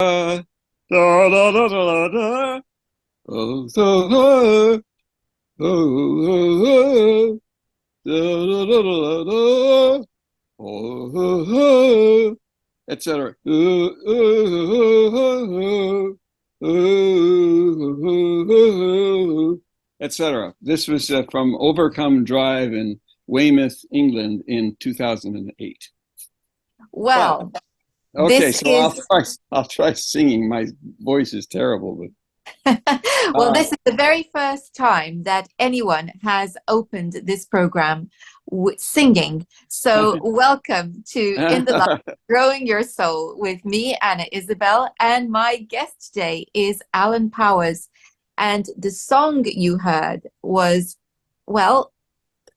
Da, da, da, da, da, da. Oh, so, oh, oh, oh, da, da, da, da, da. Oh, oh, oh, etc. Etc. This was from Overcome Drive in Weymouth, England in 2008. But Well, okay, this so is I'll try singing. My voice is terrible, but well, uh, this is the very first time that anyone has opened this program with singing. So, welcome to In the Light, Growing Your Soul with me, Anna Isabel, and my guest today is Alan Powers. And the song you heard was, well,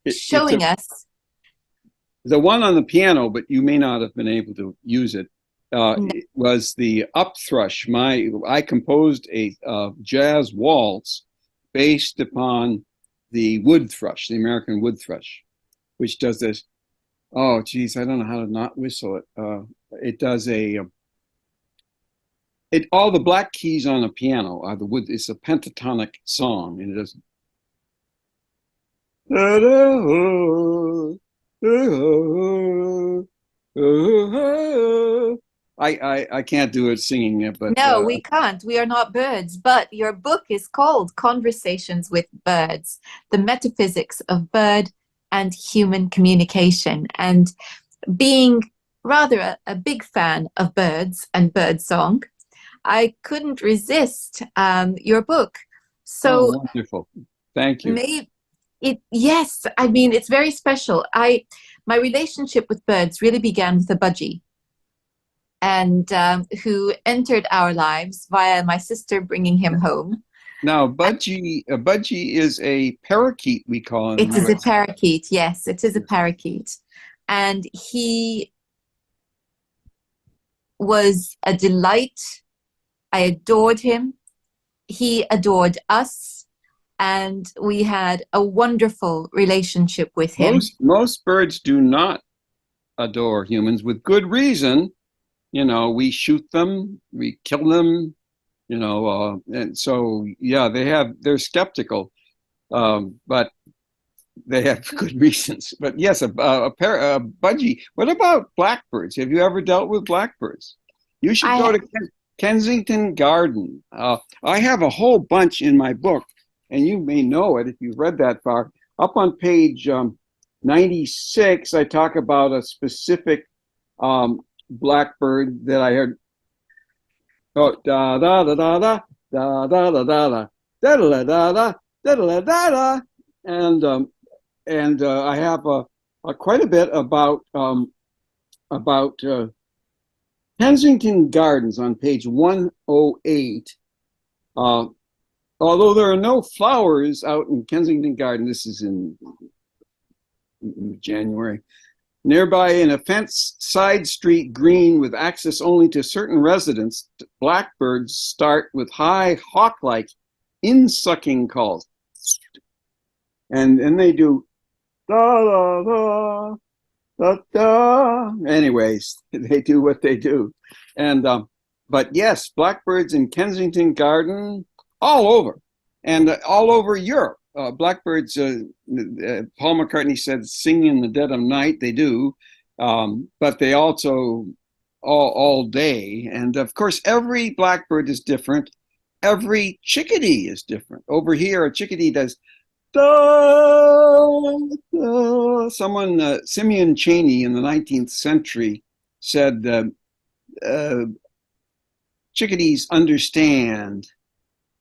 it's showing us. the one on the piano, but you may not have been able to use it. No, It was the up thrush. I composed a jazz waltz based upon the wood thrush, the American wood thrush, which does this. Oh, geez, I don't know how to not whistle it. It does it all the black keys on a piano are the wood. It's a pentatonic song, and it does. I can't do it singing it, but no, we can't. We are not birds. But your book is called Conversations with Birds, The Metaphysics of Bird and Human Communication. And being rather a big fan of birds and bird song, I couldn't resist your book. oh, So wonderful. Thank you. maybe yes, I mean, it's very special. My relationship with birds really began with a budgie and who entered our lives via my sister bringing him home. Now, budgie is a parakeet, we call in the It is a US. parakeet. Yes, it is a parakeet. And he was a delight. I adored him. He adored us. And we had a wonderful relationship with him. Most birds do not adore humans with good reason. You know, we shoot them, we kill them, and so yeah, they're skeptical, but they have good reasons. But yes, a budgie. What about blackbirds? Have you ever dealt with blackbirds? You should go I to Kensington Garden. I have a whole bunch in my book, and you may know it if you've read that far. Up on page 96, I talk about a specific blackbird that I heard. Oh, da da da da da da da da da da da da da da da da da, and I have quite a bit about Kensington Gardens on page 108. Uh, Although there are no flowers out in Kensington Garden, this is in January. Nearby, in a fenced side street green with access only to certain residents, blackbirds start with high hawk-like in-sucking calls, and they do da da da da da. Anyways, they do what they do, and but yes, blackbirds in Kensington Garden, all over, and all over Europe. Blackbirds, Paul McCartney said, sing in the dead of night. They do, but they also all day. And of course, every blackbird is different. Every chickadee is different. Over here, a chickadee does da, da. Someone, Simeon Chaney in the 19th century said, uh, chickadees understand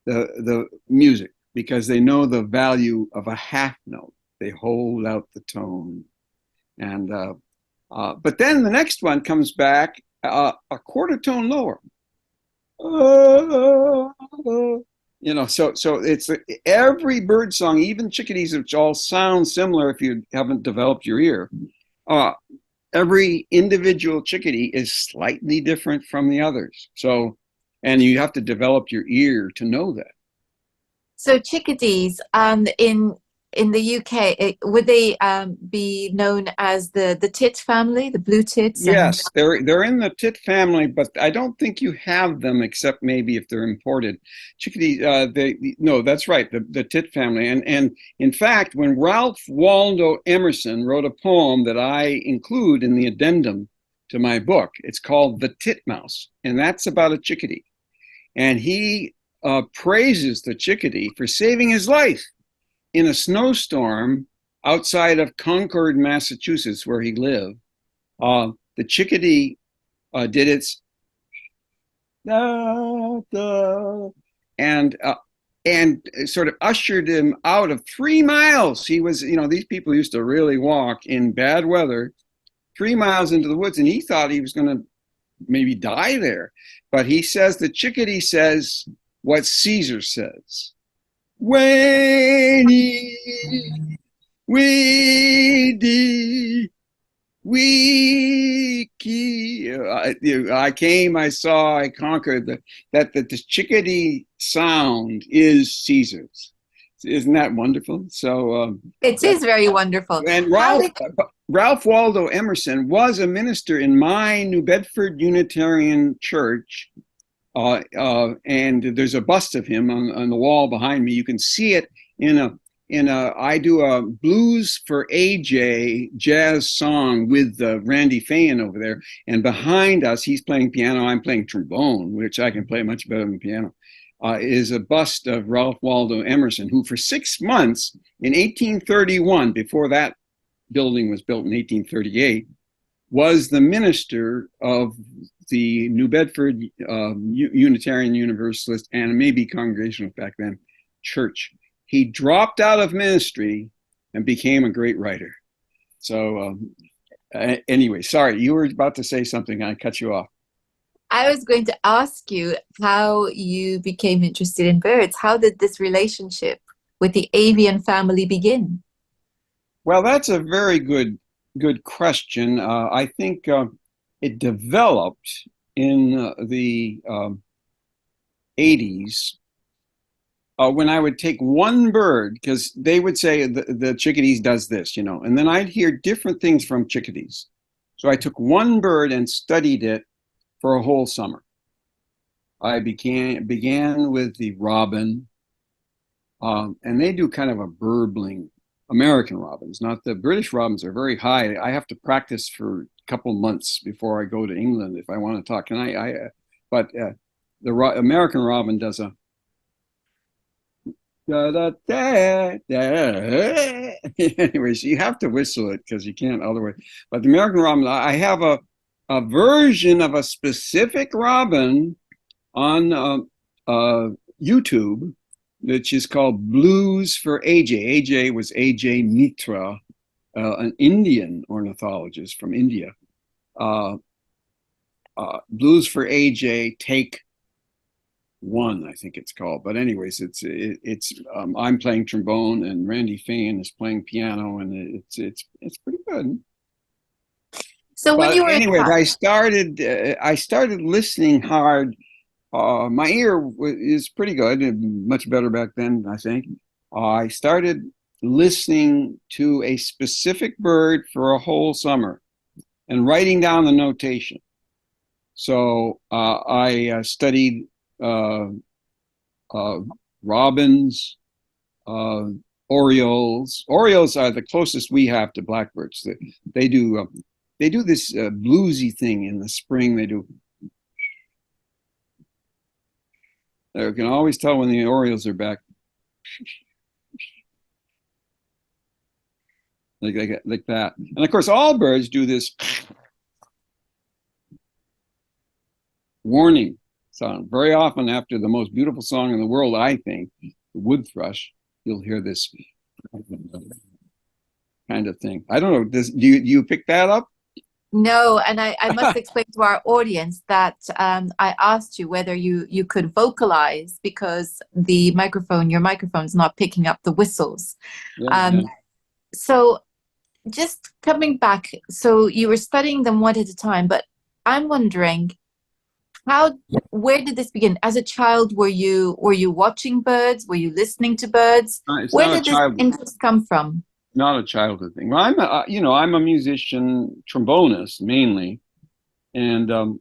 the music because they know the value of a half note. They hold out the tone, and but then the next one comes back a quarter tone lower. So it's every bird song, even chickadees, which all sound similar if you haven't developed your ear. Uh, every individual chickadee is slightly different from the others. So, and you have to develop your ear to know that. So chickadees, in in the UK, would they be known as the tit family, the blue tits, and Yes, they're in the tit family, but I don't think you have them except maybe if they're imported. Chickadee, no, that's right, the tit family. And in fact, when Ralph Waldo Emerson wrote a poem that I include in the addendum to my book, it's called The Titmouse, and that's about a chickadee. And he praises the chickadee for saving his life in a snowstorm outside of Concord, Massachusetts, where he lived. The chickadee did its da, da, and uh, and sort of ushered him out of 3 miles. He was, these people used to really walk in bad weather 3 miles into the woods, and he thought he was going to maybe die there. But he says the chickadee says what Caesar says: "Veni, vidi, Wiki. I came, I saw, I conquered. The chickadee sound is Caesar's. Isn't that wonderful? So it that is very wonderful. and How did Ralph Waldo Emerson was a minister in my New Bedford Unitarian Church, and there's a bust of him on the wall behind me. You can see it in a I do a blues for AJ jazz song with Randy Fayen over there, and behind us he's playing piano, I'm playing trombone, which I can play much better than piano. Is a bust of Ralph Waldo Emerson, who for 6 months in 1831, before that building was built in 1838, was the minister of the New Bedford Unitarian Universalist and maybe Congregational back then church. He dropped out of ministry and became a great writer. So anyway, sorry, you were about to say something. I cut you off. I was going to ask you how you became interested in birds. How did this relationship with the avian family begin? Well, that's a very good question. I think it developed in the 80s when I would take one bird, because they would say the chickadees does this, and then I'd hear different things from chickadees. So I took one bird and studied it for a whole summer. I began with the robin, and they do kind of a burbling. American robins, not the British robins, are very high. I have to practice for a couple months before I go to England if I want to talk. But the American robin does a da da da da. Anyways, you have to whistle it because you can't otherwise. But the American robin, I have a version of a specific robin on YouTube, which is called Blues for AJ. AJ was AJ Mitra, an Indian ornithologist from India. Blues for AJ, take one, I think it's called. But anyways, it's I'm playing trombone and Randy Fayen is playing piano, and it's pretty good. So when But you were a anyways, child, I started listening hard. My ear is pretty good, much better back then, I think. I started listening to a specific bird for a whole summer and writing down the notation. So I studied robins, orioles. Orioles are the closest we have to blackbirds. They do this bluesy thing in the spring. They do. You can always tell when the Orioles are back, like that. And of course, all birds do this warning sound. Very often, after the most beautiful song in the world, I think, the wood thrush, you'll hear this kind of thing. I don't know. Do you pick that up? no, and I must explain to our audience that I asked you whether you could vocalize because your microphone's not picking up the whistles. Yeah. So just coming back, so you were studying them one at a time, but I'm wondering, how, where did this begin? As a child, were you watching birds? Were you listening to birds? It's Where not a did this child, interest come from? not a childhood thing. Well, I'm a musician, trombonist mainly, and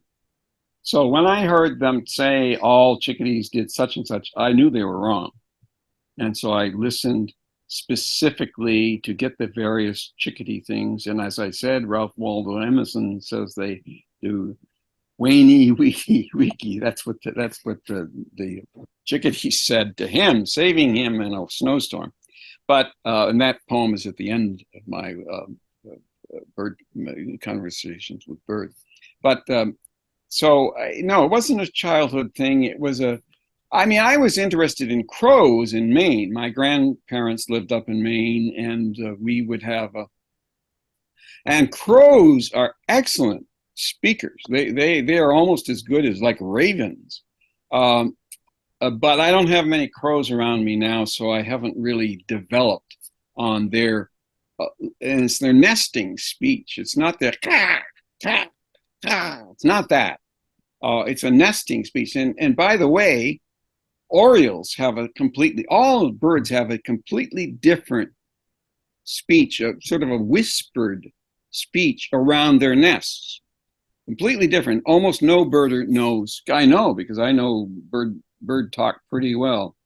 so when I heard them say all chickadees did such and such, I knew they were wrong. And so I listened specifically to get the various chickadee things. And as I said, Ralph Waldo Emerson says they do Waney Weeki Weeki. That's what the chickadee said to him, saving him in a snowstorm. But and that poem is at the end of my bird conversations with birds. But so no, it wasn't a childhood thing. It was a I mean, I was interested in crows in Maine. My grandparents lived up in Maine, and we would have a. And crows are excellent speakers. They are almost as good as like ravens. Um, but I don't have many crows around me now, so I haven't really developed on their. And it's their nesting speech. It's not their ka ka ka. It's not that. It's a nesting speech. And by the way, Orioles have a completely, all birds have a completely different speech, a sort of a whispered speech around their nests. Completely different. Almost no birder knows. I know because I know bird talk pretty well,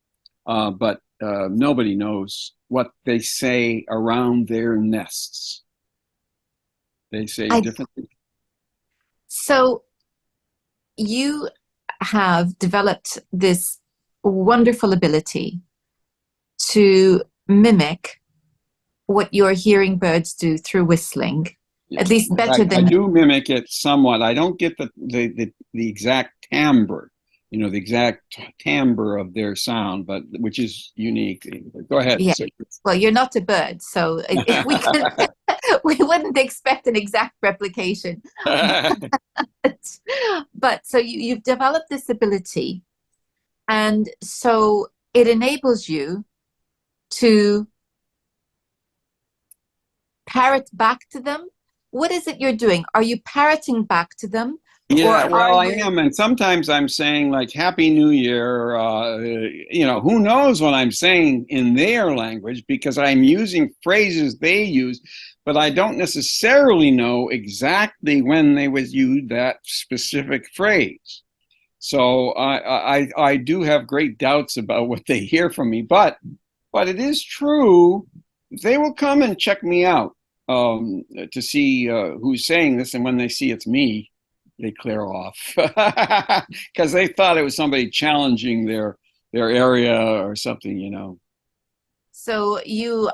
but nobody knows what they say around their nests. They say I different things. So you have developed this wonderful ability to mimic what you're hearing birds do through whistling, Yeah. at least better I than do mimic it somewhat. I don't get the exact timbre, the exact timbre of their sound, but which is unique. Go ahead. yeah. Well, you're not a bird, so if we could, we wouldn't expect an exact replication. But, but so you've developed this ability, and so it enables you to parrot back to them. What is it you're doing? Are you parroting back to them, or Yeah, are well, I you? am, and sometimes I'm saying like "Happy New Year." Who knows what I'm saying in their language because I'm using phrases they use, but I don't necessarily know exactly when they would use that specific phrase. So I do have great doubts about what they hear from me, but it is true. They will come and check me out to see who's saying this, and when they see it's me, they clear off because they thought it was somebody challenging their area or something. So you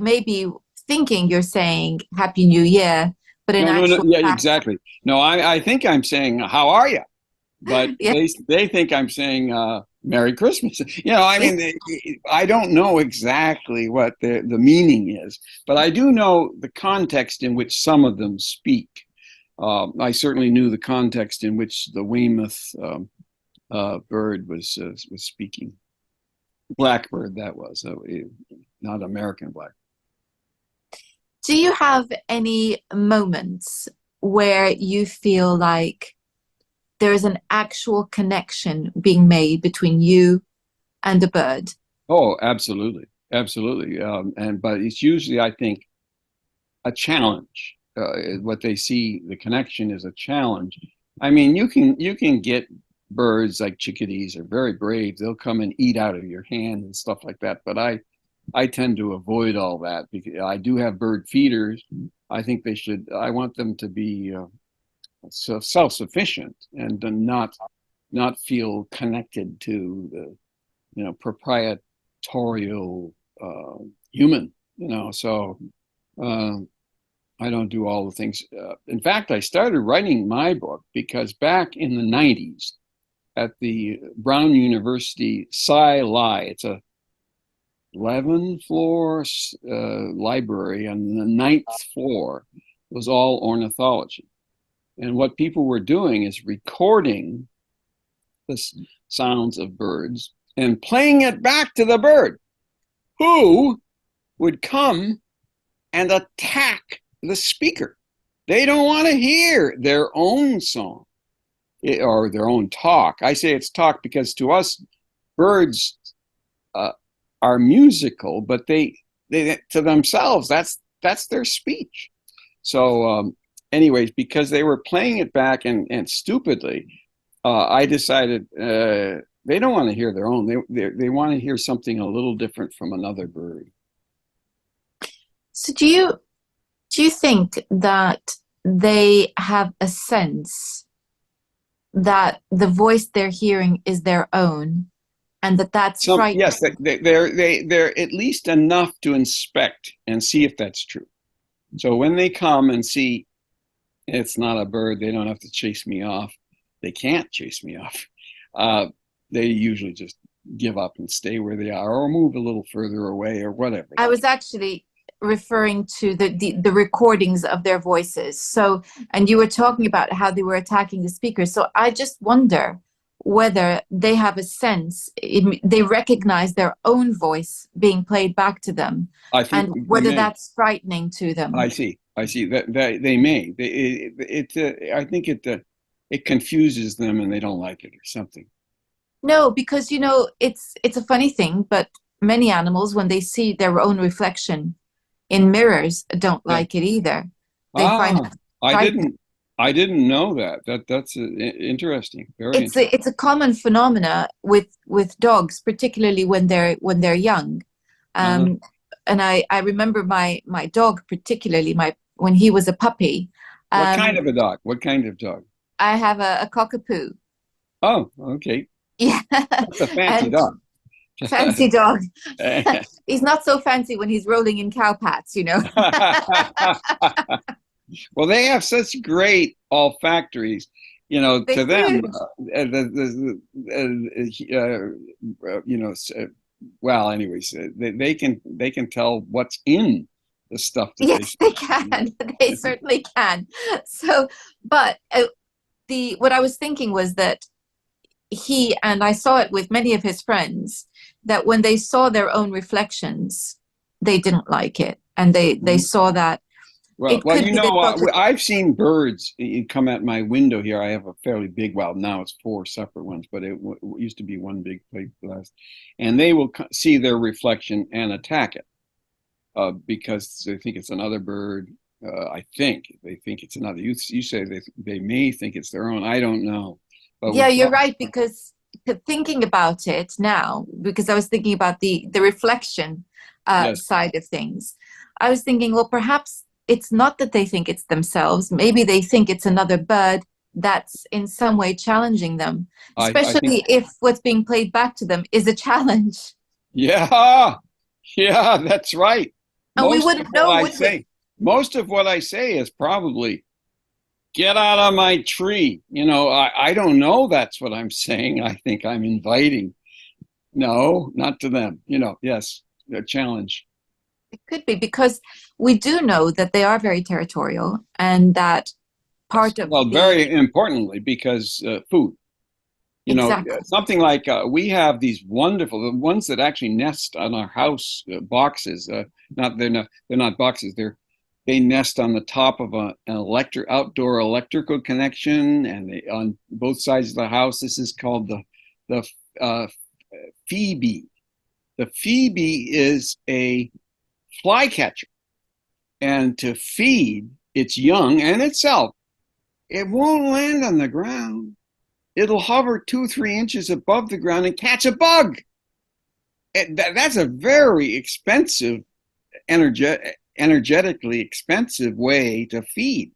may be thinking you're saying Happy New Year, but in No, no, no. actual Yeah, fact, exactly. No, I think I'm saying how are you, but yeah, they think I'm saying Merry Christmas. I mean, I don't know exactly what the meaning is, but I do know the context in which some of them speak. I certainly knew the context in which the Weymouth bird was speaking. Blackbird, that was not American black. do you have any moments where you feel like there is an actual connection being made between you and the bird? Oh, absolutely, absolutely. But it's usually, I think, a challenge. What they see, the connection is a challenge. I mean, you can get birds like chickadees are very brave. They'll come and eat out of your hand and stuff like that. But I tend to avoid all that because I do have bird feeders. I think they should. I want them to be self-sufficient and to not feel connected to the proprietorial human. So. Um, I don't do all the things. In fact, I started writing my book because back in the 90s at the Brown University Sci Li, it's a 11 floor library, and the ninth floor was all ornithology. And what people were doing is recording the sounds of birds and playing it back to the bird, who would come and attack the speaker. They don't want to hear their own song. or their own talk. I say it's talk because to us, birds uh, are musical, but they to themselves that's their speech. So, anyways, because they were playing it back and stupidly, I decided they don't want to hear their own. They want to hear something a little different from another bird. So do you think that they have a sense that the voice they're hearing is their own and that that's Some frightening? yes, they're at least enough to inspect and see if that's true. So when they come and see it's not a bird, they don't have to chase me off. They can't chase me off. Uh, they usually just give up and stay where they are, or move a little further away, or whatever. I was actually referring to the recordings of their voices. So, and you were talking about how they were attacking the speakers. So I just wonder whether they have a sense, they recognize their own voice being played back to them, I think and they whether may. that's frightening to them. I see. I see that they may. I think it confuses them and they don't like it or something. No, because it's a funny thing, but many animals, when they see their own reflection in mirrors, don't Yeah. like it either. They find Ah, it I frightening. didn't. I didn't know that. That's interesting. Very It's interesting. a common phenomena with dogs, particularly when they're young. Uh-huh. Um, and I remember my dog, particularly my when he was a puppy. What kind Um, of a dog? What kind of dog? I have a cockapoo. Oh, okay. Yeah, That's a fancy and dog. fancy dog. He's not so fancy when he's rolling in cow pats. Well, they have such great olfactories. They To do. them, well, anyways, they can tell what's in the stuff that they. Yes, they can. They certainly can. So, but the what I was thinking was that he and I saw it with many of his friends that when they saw their own reflections, they didn't like it, and they Mhm. saw that it Well, could be they thought that I've seen birds come at my window here. I have a fairly big, well, now it's four separate ones, but it used to be one big plate glass, and they will see their reflection and attack it because they think it's another bird. I think they think it's another. You say they may think it's their own. I don't know, but yeah, with you're dogs, right because thinking about it now, because I was thinking about the reflection yes, side of things, I was thinking, well, perhaps it's not that they think it's themselves. Maybe they think it's another bird that's in some way challenging them, I think especially if what's being played back to them is a challenge. yeah, yeah, that's right. And we Most of wouldn't what know, I would we? say, most of what I say is probably get out of my tree. I don't know that's what I'm saying. I think I'm inviting. No, not to them. Yes, a challenge. It could be because we do know that they are very territorial and that Yes. part of Well, the very importantly, because food. exactly. Something like we have these wonderful the ones that actually nest on our house boxes. Not they're not boxes. They nest on the top of an outdoor electrical connection, and on both sides of the house. This is called the phoebe. The phoebe is a flycatcher, and to feed its young and itself, it won't land on the ground. It'll hover 2 or 3 inches above the ground and catch a bug. That's a very expensive, energetically expensive way to feed.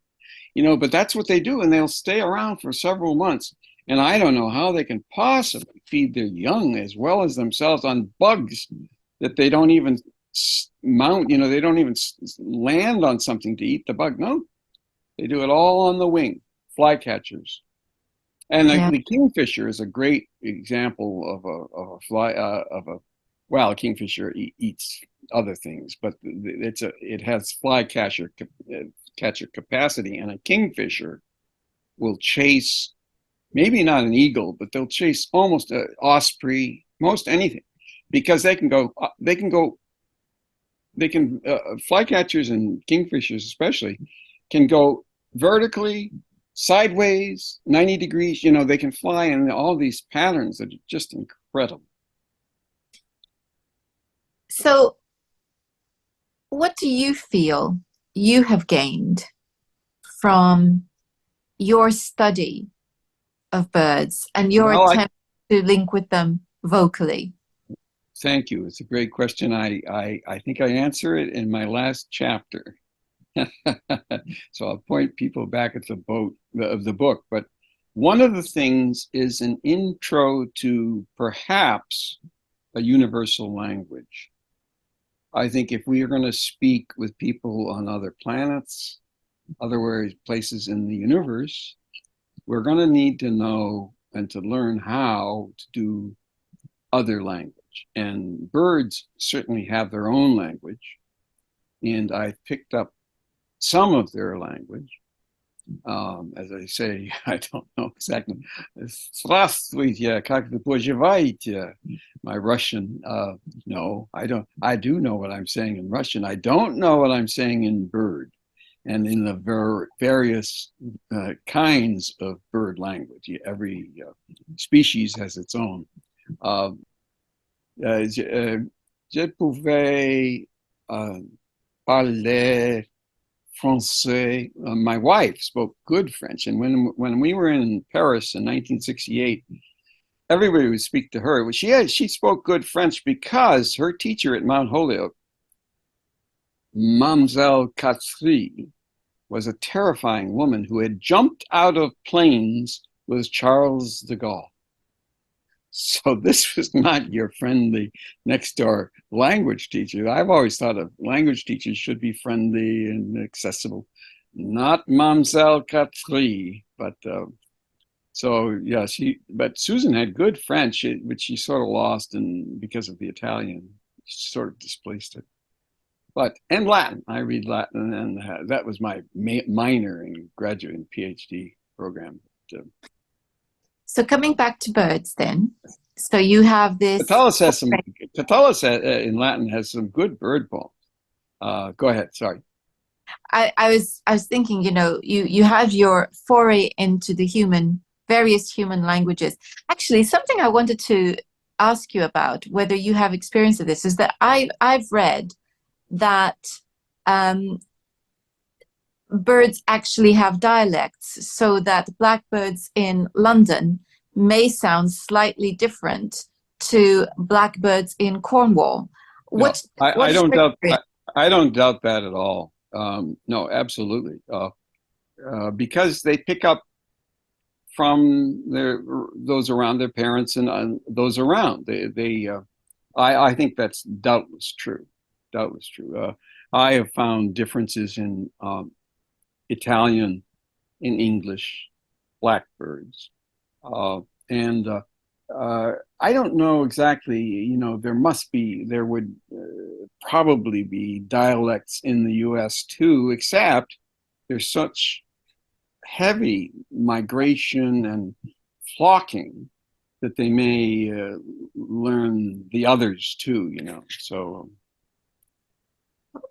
But that's what they do, and they'll stay around for several months. And I don't know how they can possibly feed their young as well as themselves on bugs that they don't even mount. They don't even land on something to eat the bug. No, they do it all on the wing, flycatchers. And Yeah. the kingfisher is a great example of a fly of a well, a kingfisher eats other things, but it has catcher capacity, and a kingfisher will chase maybe not an eagle, but they'll chase almost an osprey, most anything, because they can flycatchers and kingfishers especially can go vertically, sideways, 90 degrees. You know, they can fly in all these patterns that are just incredible. So, what do you feel you have gained from your study of birds and your Well, attempt to link with them vocally? thank you. It's a great question. I think I answer it in my last chapter. So I'll point people back at the book. But one of the things is an intro to perhaps a universal language. I think if we are going to speak with people on other planets, other places in the universe, we're going to need to know and to learn how to do other language. And birds certainly have their own language. And I picked up some of their language. As I say, I don't know exactly. Здравствуйте, как вы поживаете? My Russian, no, I don't. I do know what I'm saying in Russian. I don't know what I'm saying in bird and in the various kinds of bird language. Every species has its own. Je pouvais parler Français. My wife spoke good French, and when we were in Paris in 1968, everybody would speak to her. She spoke good French because her teacher at Mount Holyoke, Mamselle Catherine, was a terrifying woman who had jumped out of planes with Charles de Gaulle. So this was not your friendly next door language teacher. I've always thought of language teachers should be friendly and accessible. Not Mamselle Catherine, but so yeah, but Susan had good French, which she sort of lost because of the Italian, she sort of displaced it. And Latin, I read Latin, and that was my minor in graduate and PhD program. So coming back to birds then, so you have this. Catullus in Latin has some good bird poems. Go ahead, sorry. I was thinking, you have your foray into the various human languages. Actually, something I wanted to ask you about, whether you have experience of this, is that I've read that birds actually have dialects, so that blackbirds in London may sound slightly different to blackbirds in Cornwall. I don't doubt. I don't doubt that at all. No, absolutely, because they pick up from those around their parents and those around. I think that's doubtless true. Doubtless true. I have found differences in Italian in English blackbirds. And I don't know exactly, there would probably be dialects in the US too, except there's such heavy migration and flocking that they may learn the others too, So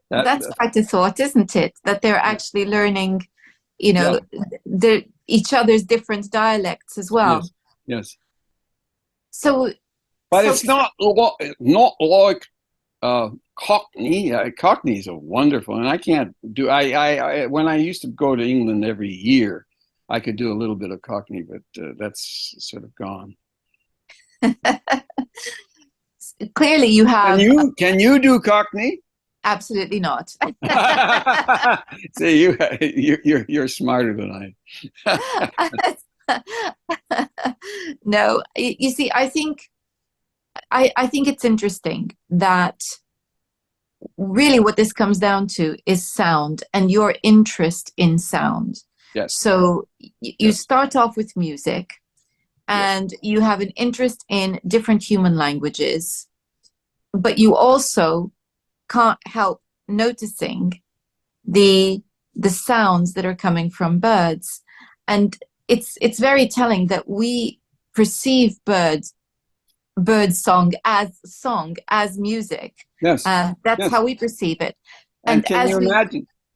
that's quite a thought, isn't it? That they're actually learning, yeah. Each other's different dialects as well. Yes. So, it's not like Cockney. Cockneys are wonderful, and I can't do. I when I used to go to England every year, I could do a little bit of Cockney, but that's sort of gone. Clearly, you have. Can you do Cockney? Absolutely not. See, you're smarter than I. No, you see, I think it's interesting that really what this comes down to is sound and your interest in sound. Yes. So you start off with music, and you have an interest in different human languages, but you also can't help noticing the sounds that are coming from birds. And it's very telling that we perceive bird song as music. Yes. That's how we perceive it. And can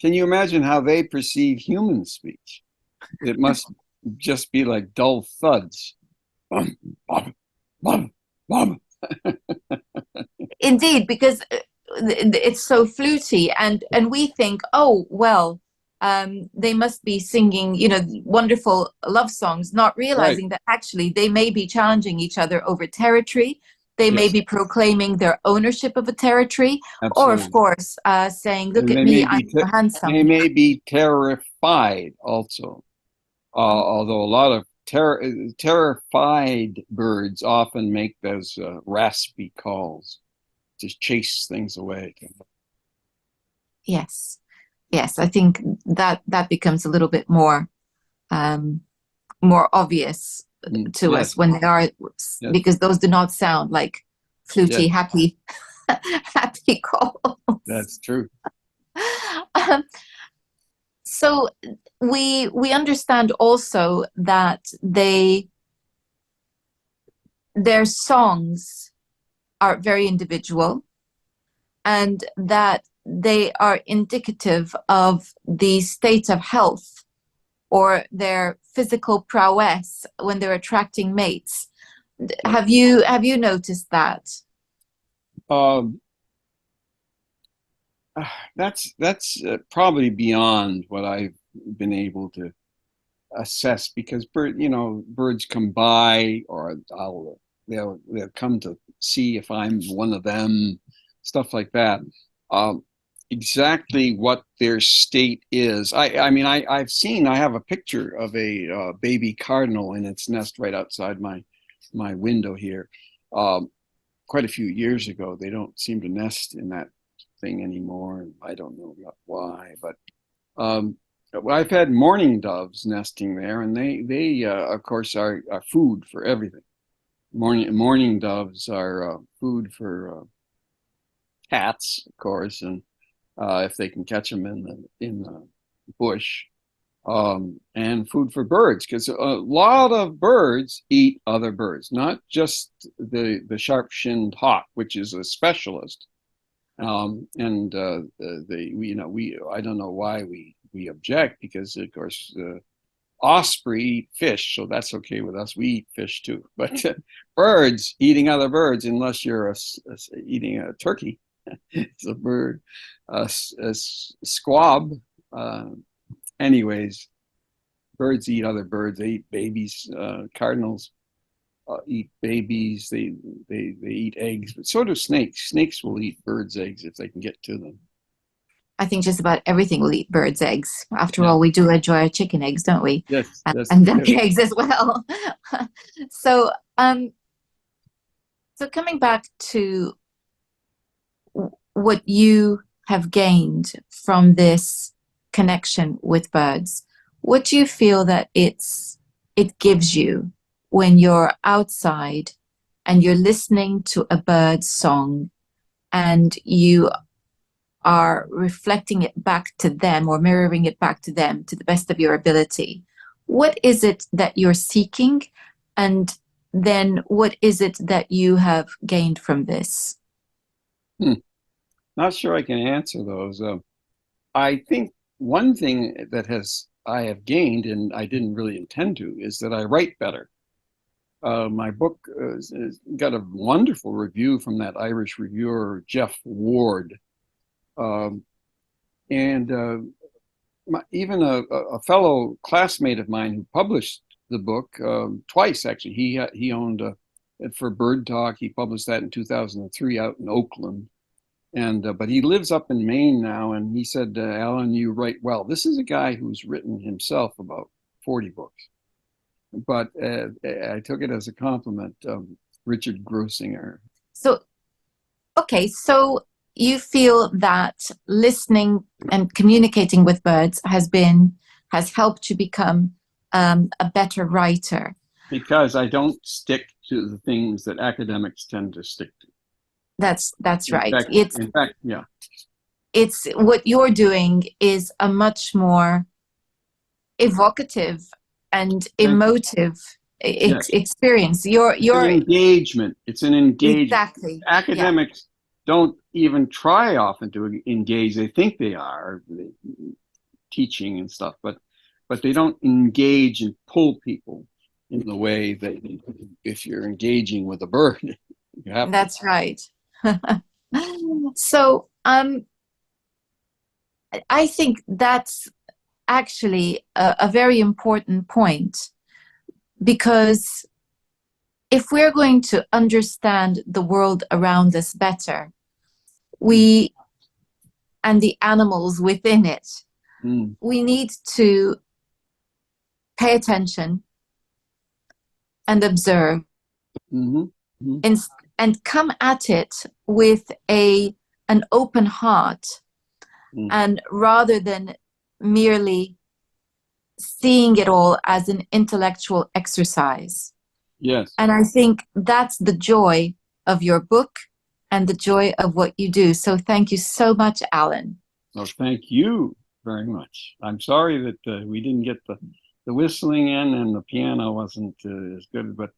you imagine how they perceive human speech? It must just be like dull thuds. Bum, bum, bum, bum. Indeed, because it's so fluty, and we think, oh well, they must be singing, wonderful love songs, not Right. realizing that actually they may be challenging each other over territory. They may Yes, be proclaiming their ownership of a territory, or of absolutely. course, saying, "Look And at me, I'm so they handsome." may be terrified also. Although a lot of terrified birds often make those raspy calls to chase things away. Yes, yes, I think that becomes a little bit um, more obvious to us Yes, when they are, yes, because those do not sound like yes, fluty, happy, happy calls. that's true. Um, so we understand also that their songs are very individual, and that they are indicative of the state of health or their physical prowess when they're attracting mates. Yes. Have you noticed that? Um, that's probably beyond what I've been able to assess because birds come by or they'll come to see if I'm one of them, stuff like that. Um, exactly what their state is. I have a picture of a baby cardinal in its nest right outside my window here. Um, Quite a few years ago. They don't seem to nest in that thing anymore. I don't know why, but um, I've had mourning doves nesting there, and they of course are food for everything. Mourning doves are food for cats, of course, and if they can catch them in the bush, and food for birds, because a lot of birds eat other birds, not just the sharp-shinned hawk, which is a specialist. And we I don't know why we object because of course osprey eat fish, so that's okay with us. We eat fish too, but birds eating other birds, unless you're eating a turkey, it's a bird, a squab. Uh, Anyways, birds eat other birds. They eat babies. Cardinals eat babies. They eat eggs, but so do snakes. Snakes will eat birds' eggs if they can get to them. I think just about everything will eat birds' eggs. After Yeah. all, we do enjoy our chicken eggs, don't we? Yes. Yes. And duck Yes. eggs as well. so, um, so coming back to what you have gained from this connection with birds, what do you feel that it gives you when you're outside and you're listening to a bird's song and you are reflecting it back to them or mirroring it back to them to the best of your ability? What is it that you're seeking? And then what is it that you have gained from this? Hmm. Not sure I can answer those. I think one thing that has I have gained, and I didn't really intend to, is that I write better. My book got a wonderful review from that Irish reviewer, Jeff Ward. Um, and Even a fellow classmate of mine who published the book twice, actually, he owned for Bird Talk. He published that in 2003 out in Oakland. And but he lives up in Maine now, and he said, "Alan, you write well." This is a guy who's written himself about 40 books, but I took it as a compliment. Richard Grossinger. So, okay, so you feel that listening and communicating with birds has helped you become a better writer. Because I don't stick to the things that academics tend to stick to. That's right. In fact, yeah, It's what you're doing is a much more evocative and thank you. emotive Yes, experience. it's an engagement. It's an engagement. Exactly, yeah. Academics don't even try often to engage. They think they are teaching and stuff, but but they don't engage and pull people in the way that if you're engaging with a bird, you have to. That's right. So, I think that's actually a very important point, because if we're going to understand the world around us better, we and the animals within it, we need to pay attention and observe, and come at it with an open heart, and rather than merely seeing it all as an intellectual exercise. Yes. And I think that's the joy of your book and the joy of what you do. So thank you so much, Alan. Well, thank you very much. I'm sorry that we didn't get the whistling in and the piano wasn't as good, but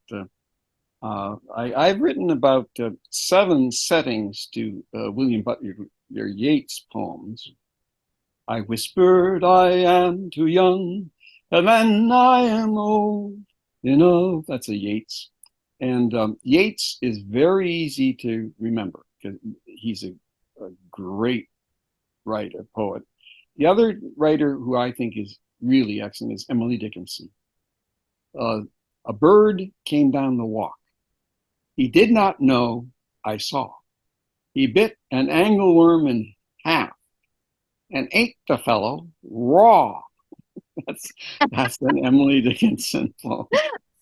I've written about 7 settings to William Butler Yeats poems. I whispered I am too young, and then I am old. You know, that's a Yeats. And Yeats is very easy to remember because he's a great writer, poet. The other writer who I think is really excellent is Emily Dickinson. A bird came down the walk. He did not know I saw. He bit an angleworm in half and ate the fellow raw. That's an Emily Dickinson poem.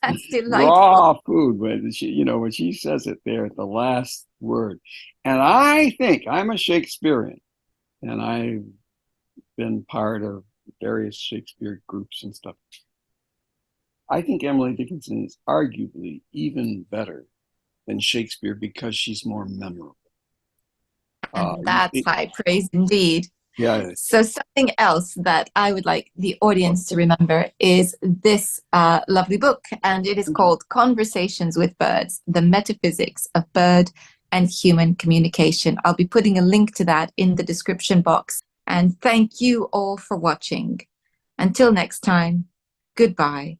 That's delightful. Raw food, when she says it there at the last word. And I think I'm a Shakespearean, and I've been part of various Shakespeare groups and stuff. I think Emily Dickinson is arguably even better than Shakespeare because she's more memorable. And that's high praise indeed. Yeah. So something else that I would like the audience to remember is this lovely book, and it is called Conversations with Birds, The Metaphysics of Bird and Human Communication. I'll be putting a link to that in the description box. And thank you all for watching. Until next time, goodbye.